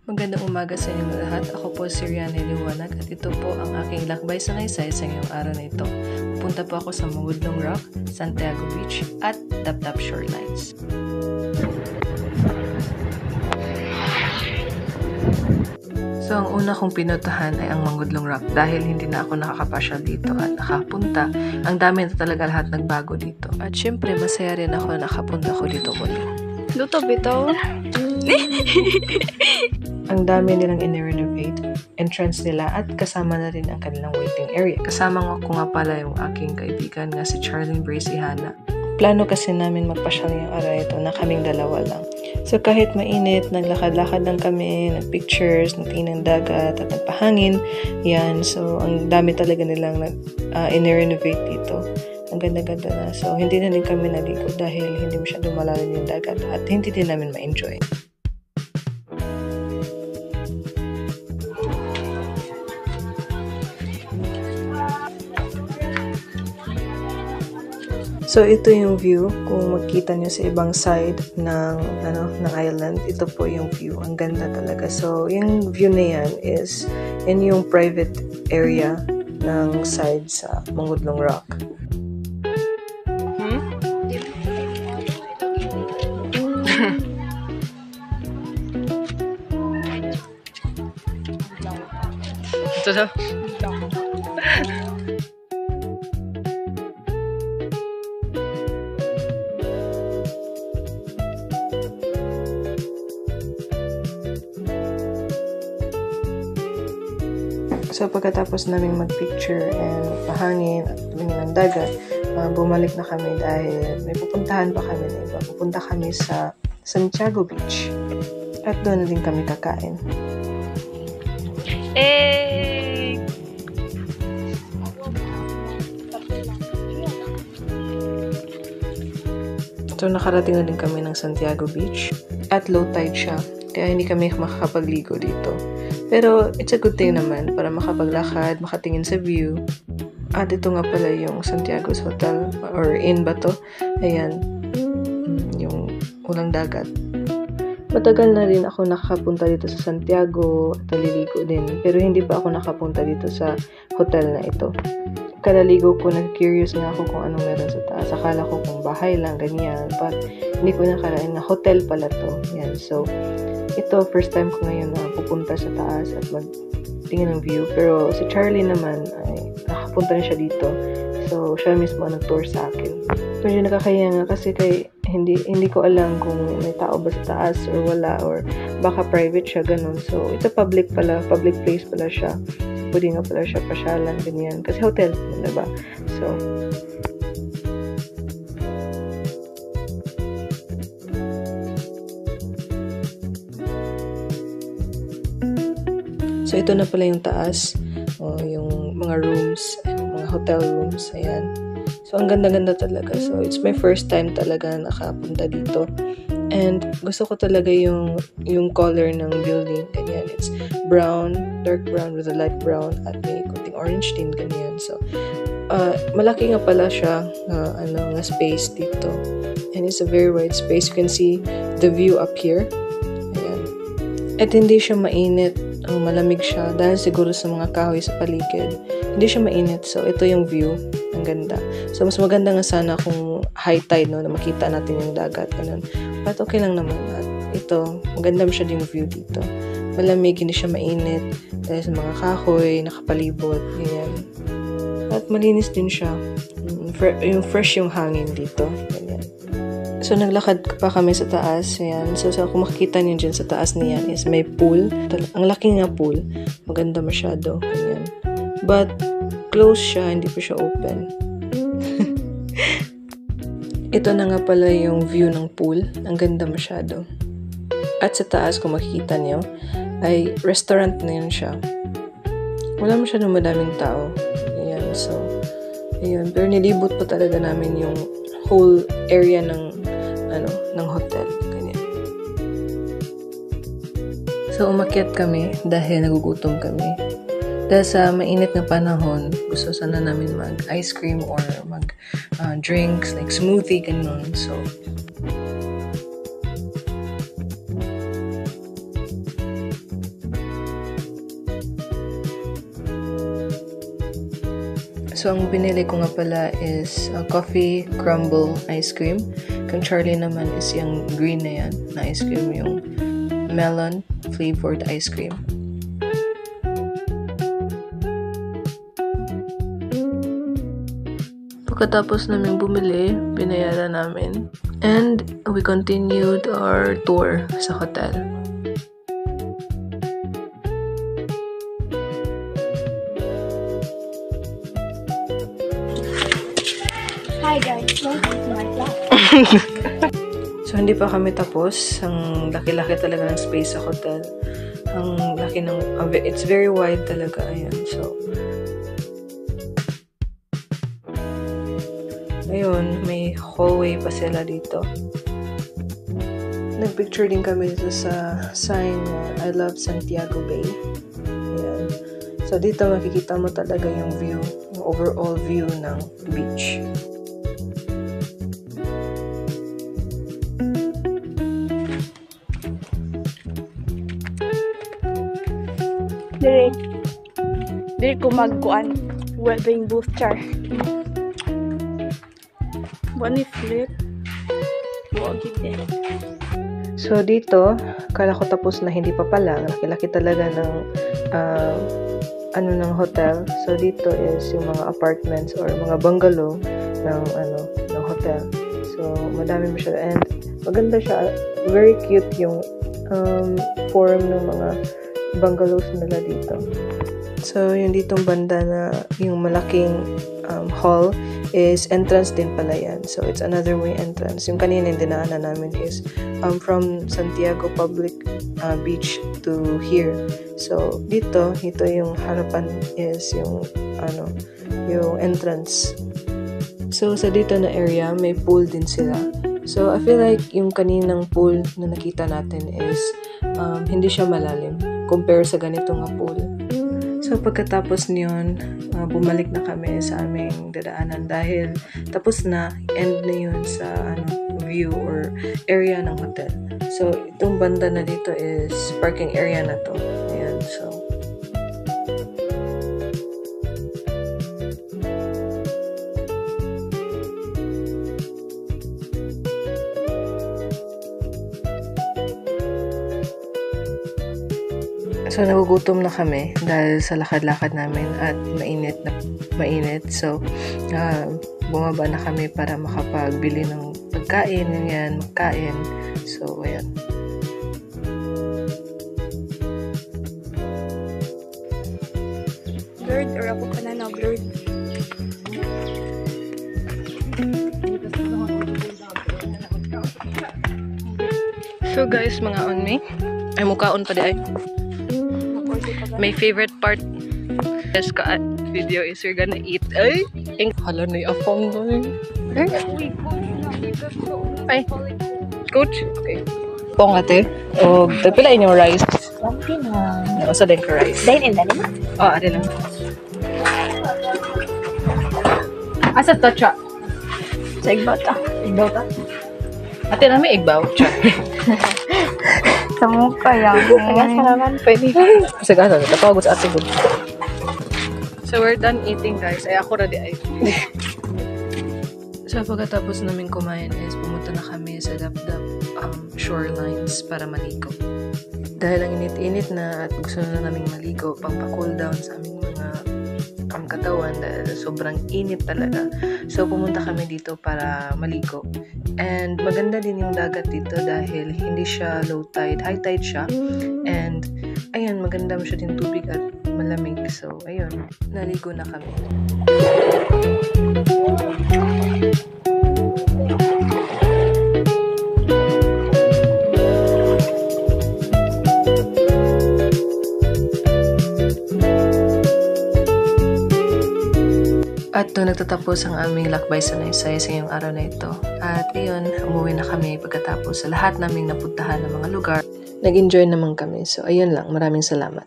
Magandang umaga sa inyo lahat. Ako po si Rianne Liwanag at ito po ang aking lakbay sa Naysay sa ngayong araw na ito. Pupunta po ako sa Mangudlong Rock, Santiago Beach at Tap-Tap Shorelines. So ang una kong pinuntahan ay ang Mangudlong Rock dahil hindi na ako nakakapasyal dito at nakapunta. Ang dami na talaga lahat nagbago dito. At syempre masaya rin ako na nakapunta ko dito muli. Luto bitaw. Ang dami nilang in-renovate, entrance nila at kasama na rin ang kanilang waiting area. Kasama ko nga pala yung aking kaibigan nga si Charlene Bracy Hana. Plano kasi namin magpasyal yung araw ito na kaming dalawa lang. So kahit mainit, naglakad-lakad lang kami, nagpictures, nagtingin ng dagat at nagpahangin. Yan, so ang dami talaga nilang in-renovate dito. Ang ganda-ganda na. So hindi na din kami naligo dahil hindi masyadong malalim yung dagat at hindi din namin ma-enjoy. So ito yung view kung makita nyo sa ibang side ng island. Ito po yung view. Ang ganda talaga. So yung view na yan is in yung private area ng side sa Mangudlong Rock. Ito daw. So pagkatapos namin mag-picture and magpahangin at tumingin ng dagat, bumalik na kami dahil may pupuntahan pa kami na iba. Pupunta kami sa Santiago Beach at doon na din kami kakain. So nakarating na din kami ng Santiago Beach at low tide siya kaya hindi kami makakapagligo dito. Pero it's a good thing naman para makapaglakad, makatingin sa view. At ito nga pala yung Santiago's Hotel or Inn ba to? Ayan, yung ulang dagat. Matagal na rin ako nakapunta dito sa Santiago at naliligo din. Pero hindi pa ako nakapunta dito sa hotel na ito. Kalaligo ko, nag-curious nga ako kung anong meron sa taas. Akala ko kung bahay lang, ganyan. But hindi ko nakalain na hotel pala to. Yan, so ito, first time ko ngayon na pupunta sa taas at magtingin ng view. Pero si Charlie naman, ay nakapunta na siya dito. So, siya mismo ang nag-tour sa akin. Medyo nakakaya nga kasi hindi ko alam kung may tao ba sa taas or wala or baka private siya, ganun. So, ito public pala, public place pala siya. Pwede nga pala siya pasyalan, ganyan. Kasi hotel, diba? So, ito na pala yung taas, yung mga rooms, mga hotel rooms, ayan. So, ang ganda-ganda talaga. So, it's my first time talaga nakapunta dito. And gusto ko talaga yung color ng building, ganyan. It's brown, dark brown with a light brown at may konting orange din, ganyan. So, malaki nga pala siya, nga space dito. And it's a very wide space. You can see the view up here. Ayan. At hindi siya mainit. Malamig siya dahil siguro sa mga kahoy sa paligid. Hindi siya mainit. So, ito yung view. Ang ganda. So, mas maganda nga sana kung high tide, no, na makita natin yung dagat. Ganun. But okay lang naman. At ito, maganda siya yung view dito. Malamig, hindi siya mainit dahil sa mga kahoy, nakapalibot, ganyan. At malinis din siya. Yung fresh yung hangin dito. Ganyan. So, naglakad pa kami sa taas. Ayan. So, kung makikita niyo dyan sa taas niyan is may pool. Ang laki nga pool. Maganda masyado. Ayan. But, closed siya. Hindi pa siya open. Ito na nga pala yung view ng pool. Ang ganda masyado. At sa taas, kung makikita niyo, ay restaurant na yun siya. Wala masyadong madaming tao. Ayan. So, ayun. Pero nilibot pa talaga namin yung whole area ng hotel. Ganyan. So, umakyat kami dahil nagugutom kami. Dahil sa mainit na panahon, gusto sana namin mag-ice cream or mag-drinks, like smoothie, ganun. So, So, ang binili ko nga pala is coffee crumble ice cream. Kang Charlie naman is yung green na yan na ice cream, yung melon flavored ice cream. Pagkatapos namin bumili, binayaran namin. And we continued our tour sa hotel. Hi guys, welcome to my vlog. So, hindi pa kami tapos. Ang laki-laki talaga ng space sa hotel. Ang laki ng... it's very wide talaga. Ayan. So, ayun, may hallway pa sila dito. Nagpicture din kami dito sa sign na I love Santiago Bay. Ayan. So, dito makikita mo talaga yung view, yung overall view ng beach. Dili ko magkuan well-being booth char. Buwan ni flip. Buwag gid. So, dito, kala ko tapos na, hindi pa pala. Laki-laki talaga ng ng hotel. So, dito is yung mga apartments or mga bungalow ng hotel. So, madami siya. And maganda siya. Very cute yung form ng mga bungalows nila dito. So, yung ditong banda na yung malaking hall is entrance din pala yan. So, it's another way entrance. Yung kanina yung dinaanan namin is from Santiago Public Beach to here. So, dito yung harapan is yung entrance. So, sa dito na area, may pool din sila. So, I feel like yung kaninang pool na nakita natin is hindi siya malalim compare sa ganito nga pool. So, pagkatapos niyon, bumalik na kami sa aming dadaanan dahil tapos na, end na yun sa view or area ng hotel. So, itong banda na dito is parking area na to. Ayan, so. So, nagugutom na kami dahil sa lakad-lakad namin at mainit. So, bumaba na kami para makapagbili ng pagkain, magkain. So, ayan. Blurred or ako ka na blurred? So, guys, mga on me. Ay, mukhaon pa di ay. My favorite part is video is we're gonna eat. Ay! Hala na yung afong doon. Ay! Coach? Okay. Pong ate. O, pilain yung rice. Okay na. Masa din ka rice. Dine in na naman. Oh, ate lang. Asa to, cha? Sa igbaw ta. Igbaw ta? Ate na may igbaw, cha. Sa mukha yan. Sagasa naman. Pwede. Sagasa. Katawag sa ate good. So, we're done eating, guys. Ay, ako ready ay. So, pagkatapos namin kumain is pumunta na kami sa Dapdap shorelines para maligo. Dahil ang init-init na at gusto na naming maligo, pang-cool down sa aming mga katawan dahil sobrang init talaga. So, pumunta kami dito para maligo. And maganda din yung dagat dito dahil hindi siya low tide, high tide siya. And, ayun, maganda mo siya din tubig at malamig. So, ayun, naligo na kami. At doon nagtatapos ang aming lakbay sa Naysay sa ngayong araw na ito. At ayun, umuwi na kami pagkatapos sa lahat naming napuntahan ng mga lugar. Nag-enjoy naman kami. So ayun lang, maraming salamat.